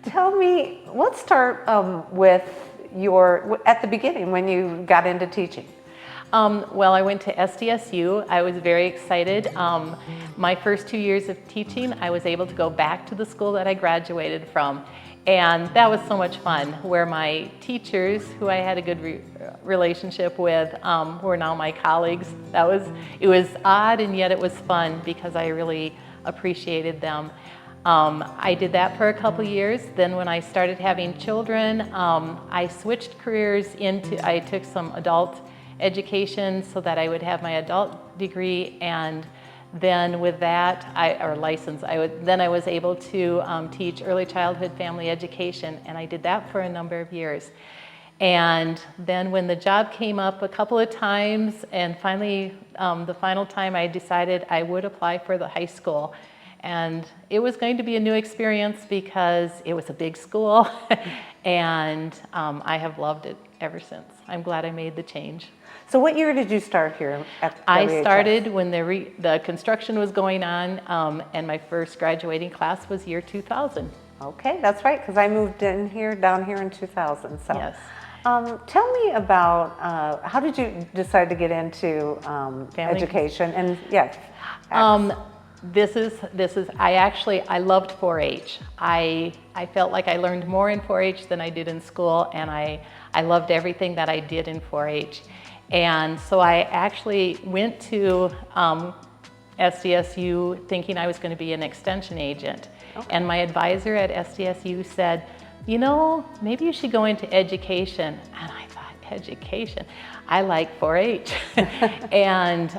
Tell me, let's start with at the beginning when you got into teaching. Well, I went to SDSU. I was very excited. My first 2 years of teaching, I was able to go back to the school that I graduated from. And that was so much fun, where my teachers, who I had a good relationship with, were now my colleagues. It was odd, and yet it was fun because I really appreciated them. I did that for a couple years. Then when I started having children, I switched careers I took some adult education so that I would have my adult degree, and then with that, then I was able to teach early childhood family education, and I did that for a number of years. And then when the job came up a couple of times, and finally, the final time, I decided I would apply for the high school. And it was going to be a new experience because it was a big school, and I have loved it ever since. I'm glad I made the change. So what year did you start here at WHS? I started when the construction was going on, and my first graduating class was year 2000. Okay, that's right, because I moved down here in 2000. So, yes. Tell me about how did you decide to get into education? And yes. I loved 4-H. I felt like I learned more in 4-H than I did in school, and I loved everything that I did in 4-H. And so I actually went to SDSU thinking I was going to be an extension agent. Okay. And my advisor at SDSU said, you know, maybe you should go into education. And I thought, education? I like 4-H. And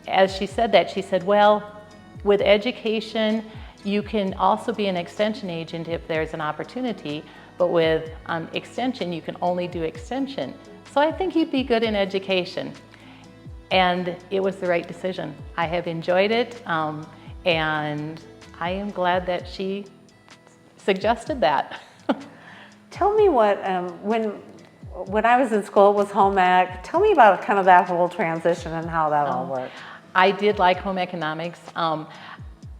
as she said that, she said, well, with education, you can also be an extension agent if there's an opportunity, but with extension, you can only do extension. So I think you'd be good in education. And it was the right decision. I have enjoyed it, and I am glad that she suggested that. Tell me what, when I was in school, it was home ec. Tell me about kind of that whole transition and how that all worked. I did like home economics.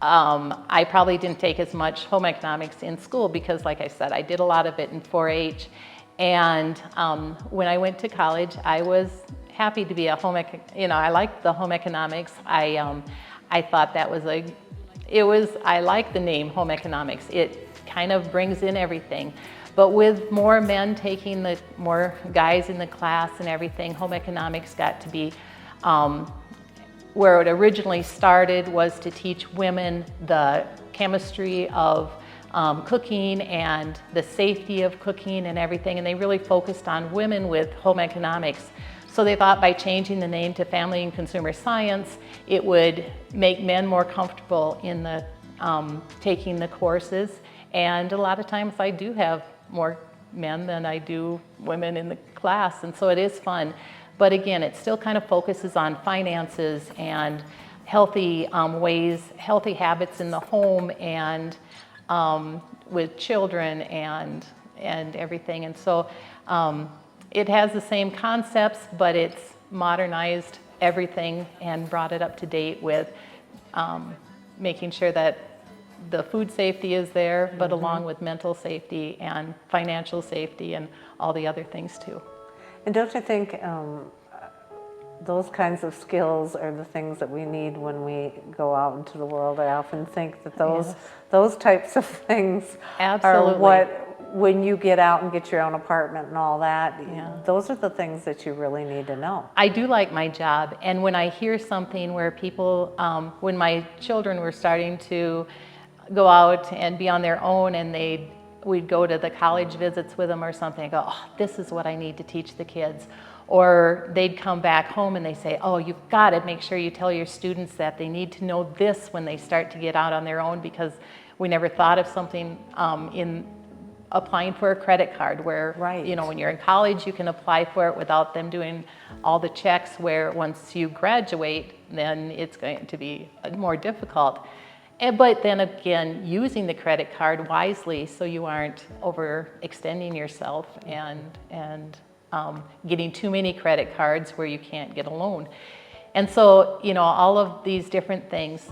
I probably didn't take as much home economics in school because, like I said, I did a lot of it in 4-H. And when I went to college, I was happy to be a I liked the home economics. I thought that was I like the name home economics. It kind of brings in everything. But with more men more guys in the class and everything, home economics got to be where it originally started was to teach women the chemistry of cooking and the safety of cooking and everything, and they really focused on women with home economics. So they thought by changing the name to Family and Consumer Science, it would make men more comfortable in taking the courses. And a lot of times I do have more men than I do women in the class, and so it is fun. But again, it still kind of focuses on finances and healthy healthy habits in the home and with children and everything. And so it has the same concepts, but it's modernized everything and brought it up to date with making sure that the food safety is there, but along with mental safety and financial safety and all the other things too. And don't you think those kinds of skills are the things that we need when we go out into the world? I often think that those types of things Absolutely. are what, when you get out and get your own apartment and all that, those are the things that you really need to know. I do like my job, and when I hear something where people, when my children were starting to go out and be on their own, and we'd go to the college visits with them or something, I go, oh, this is what I need to teach the kids. Or they'd come back home and they say, oh, you've got to make sure you tell your students that they need to know this when they start to get out on their own, because we never thought of something in applying for a credit card where, you know, when you're in college, you can apply for it without them doing all the checks, where once you graduate, then it's going to be more difficult. But then again, using the credit card wisely so you aren't overextending yourself and getting too many credit cards where you can't get a loan. And so, you know, all of these different things,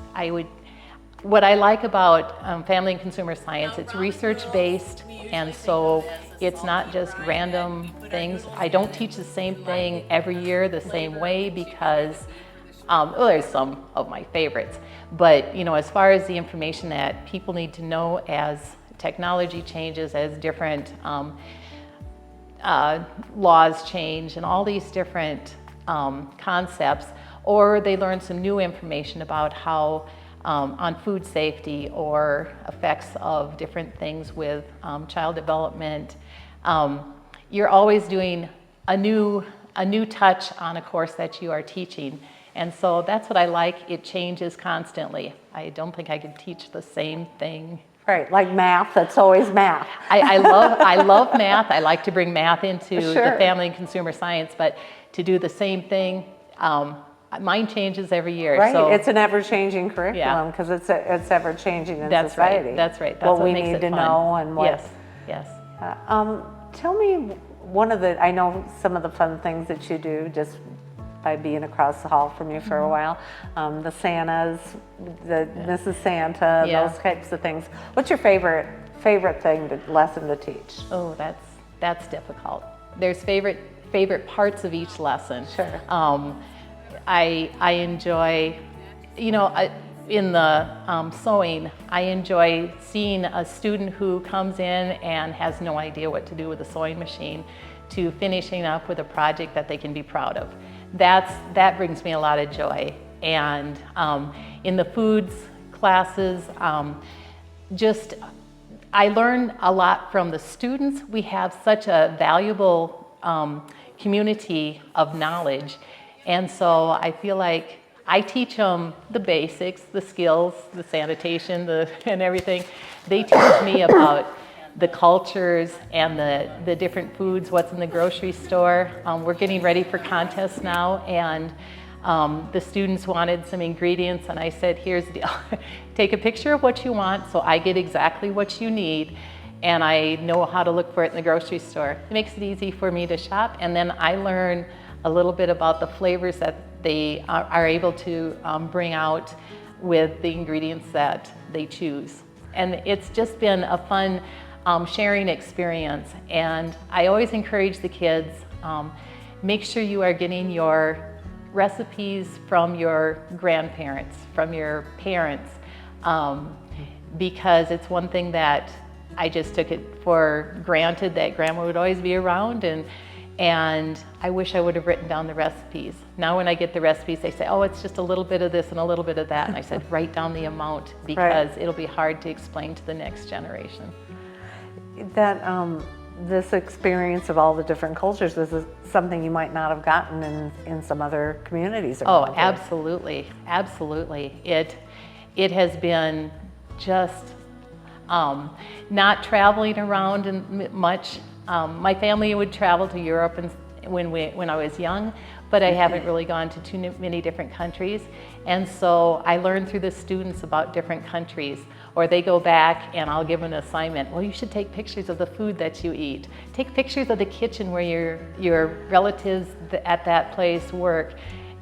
what I like about family and consumer science, it's research-based, and so it's not just random things. I don't teach the same thing every year the same way because, well, there's some of my favorites, but you know, as far as the information that people need to know as technology changes, as different laws change, and all these different concepts, or they learn some new information about how on food safety or effects of different things with child development. You're always doing a new touch on a course that you are teaching. And so that's what I like. It changes constantly. I don't think I could teach the same thing. Right, like math, that's always math. I love math. I like to bring math into the family and consumer science, but to do the same thing, mine changes every year. Right, so, it's an ever-changing curriculum because it's ever-changing in that's society. Right, that's right. That's what we makes need it to fun. know and what. Yes, yes. Tell me one of the, I know some of the fun things that you do just by being across the hall from you for a while. The Santas, the Mrs. Santa, those types of things. What's your favorite lesson to teach? Oh, that's difficult. There's favorite parts of each lesson. Sure. I enjoy, you know, in the sewing, I enjoy seeing a student who comes in and has no idea what to do with a sewing machine to finishing up with a project that they can be proud of. That brings me a lot of joy. And in the foods classes, I learn a lot from the students. We have such a valuable community of knowledge. And so I feel like I teach them the basics, the skills, the sanitation, and everything. They teach me about the cultures and the different foods, what's in the grocery store. We're getting ready for contests now, and the students wanted some ingredients, and I said, here's the deal. Take a picture of what you want so I get exactly what you need, and I know how to look for it in the grocery store. It makes it easy for me to shop, and then I learn a little bit about the flavors that they are able to bring out with the ingredients that they choose. And it's just been a fun sharing experience. And I always encourage the kids, make sure you are getting your recipes from your grandparents, from your parents, because it's one thing that I just took it for granted that grandma would always be around, and I wish I would have written down the recipes. Now when I get the recipes, they say, oh, it's just a little bit of this and a little bit of that. And I said, write down the amount, because it'll be hard to explain to the next generation. That this experience of all the different cultures is something you might not have gotten in some other communities around here. Absolutely, absolutely. It has been just not traveling around much. My family would travel to Europe when I was young, but I haven't really gone to too many different countries. And so I learned through the students about different countries, or they go back and I'll give an assignment. Well, you should take pictures of the food that you eat. Take pictures of the kitchen where your relatives at that place work.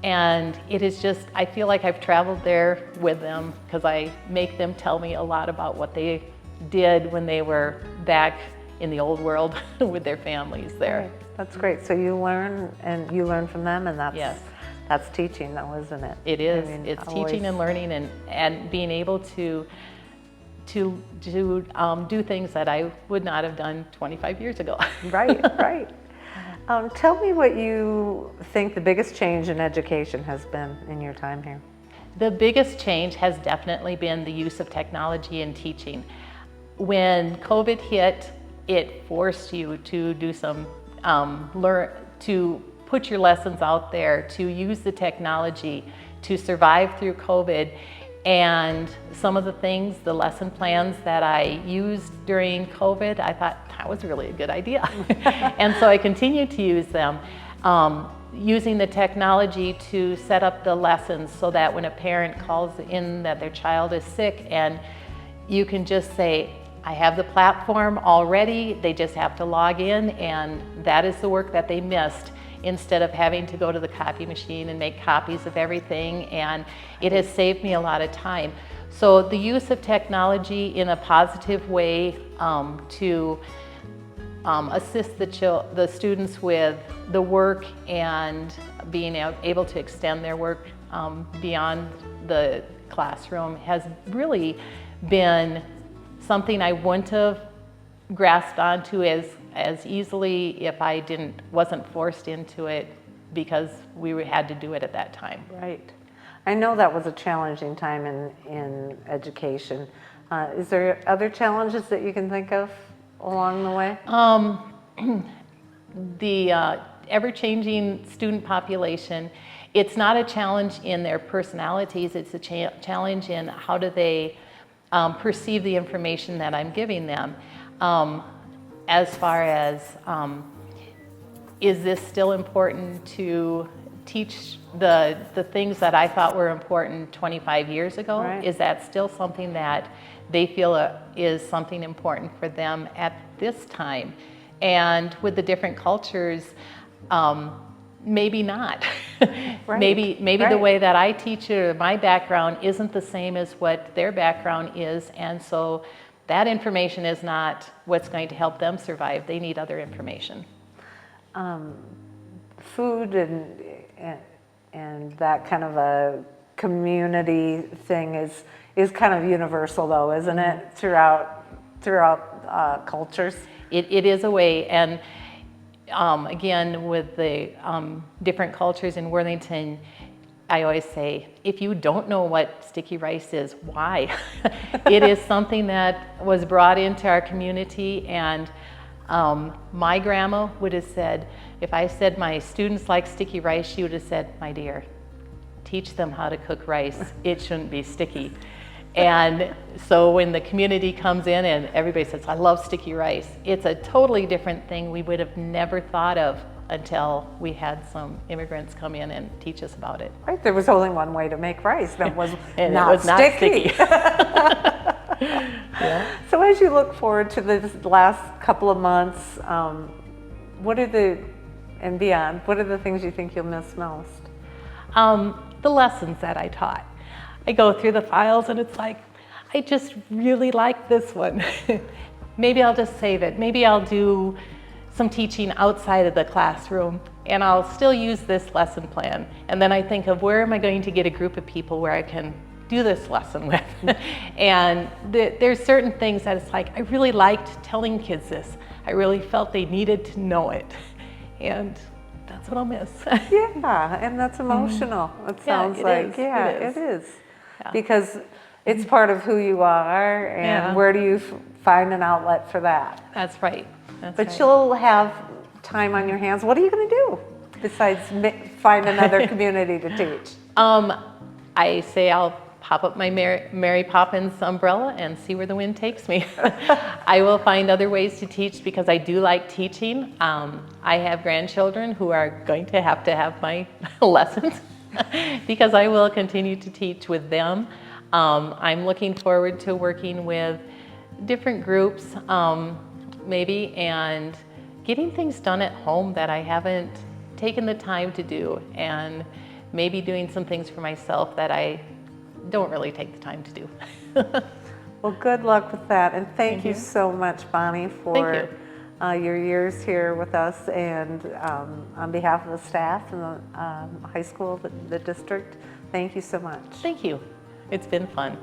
And it is just, I feel like I've traveled there with them, because I make them tell me a lot about what they did when they were back in the old world with their families there. Right. That's great. So you learn, and you learn from them, and that's teaching, though, isn't it? It is. I mean, it's teaching and learning, and being able to do things that I would not have done 25 years ago. Right, right. Tell me what you think the biggest change in education has been in your time here. The biggest change has definitely been the use of technology in teaching. When COVID hit, it forced you to do some to put your lessons out there, to use the technology to survive through COVID. And some of the things, the lesson plans that I used during COVID, I thought that was really a good idea. And so I continue to use them, using the technology to set up the lessons so that when a parent calls in that their child is sick, and you can just say, I have the platform already, they just have to log in, and that is the work that they missed, instead of having to go to the copy machine and make copies of everything. And it has saved me a lot of time. So the use of technology in a positive way to assist the students with the work and being able to extend their work beyond the classroom has really been something I wouldn't have grasped onto as easily if I wasn't forced into it because we had to do it at that time. Right. I know that was a challenging time in education. Is there other challenges that you can think of along the way? The ever-changing student population, it's not a challenge in their personalities, it's a challenge in how do they perceive the information that I'm giving them. As far as, is this still important to teach the things that I thought were important 25 years ago? Right. Is that still something that they feel is something important for them at this time? And with the different cultures, maybe not. Right. Maybe Right. the way that I teach it or my background isn't the same as what their background is, and so that information is not what's going to help them survive. They need other information. Food and that kind of a community thing is kind of universal, though, isn't it? Throughout cultures. It is a way, and again, with the different cultures in Worthington, I always say, if you don't know what sticky rice is, why? It is something that was brought into our community, and my grandma would have said, if I said my students like sticky rice, she would have said, my dear, teach them how to cook rice. It shouldn't be sticky. And so when the community comes in and everybody says, I love sticky rice, it's a totally different thing we would have never thought of until we had some immigrants come in and teach us about it. Right, there was only one way to make rice that was And not it was not sticky. Yeah. So as you look forward to this last couple of months, and beyond, what are the things you think you'll miss most? The lessons that I taught. I go through the files and it's like, I just really like this one. Maybe I'll just save it. Maybe I'll do some teaching outside of the classroom and I'll still use this lesson plan. And then I think of where am I going to get a group of people where I can do this lesson with. And there's certain things that it's like, I really liked telling kids this. I really felt they needed to know it. And that's what I'll miss. Yeah, and that's emotional. It sounds like, yeah, it is. Yeah. Because it's part of who you are, and Yeah. where do you find an outlet for that? That's right. That's But right. you'll have time on your hands. What are you going to do besides find another community to teach? I say I'll pop up my Mary Poppins umbrella and see where the wind takes me. I will find other ways to teach because I do like teaching. I have grandchildren who are going to have my lessons because I will continue to teach with them. I'm looking forward to working with different groups maybe and getting things done at home that I haven't taken the time to do, and maybe doing some things for myself that I don't really take the time to do. Well, good luck with that, and thank you you. so much, Bonnie, for Thank your years here with us, and on behalf of the staff and the high school, the district, thank you so much. Thank you. It's been fun.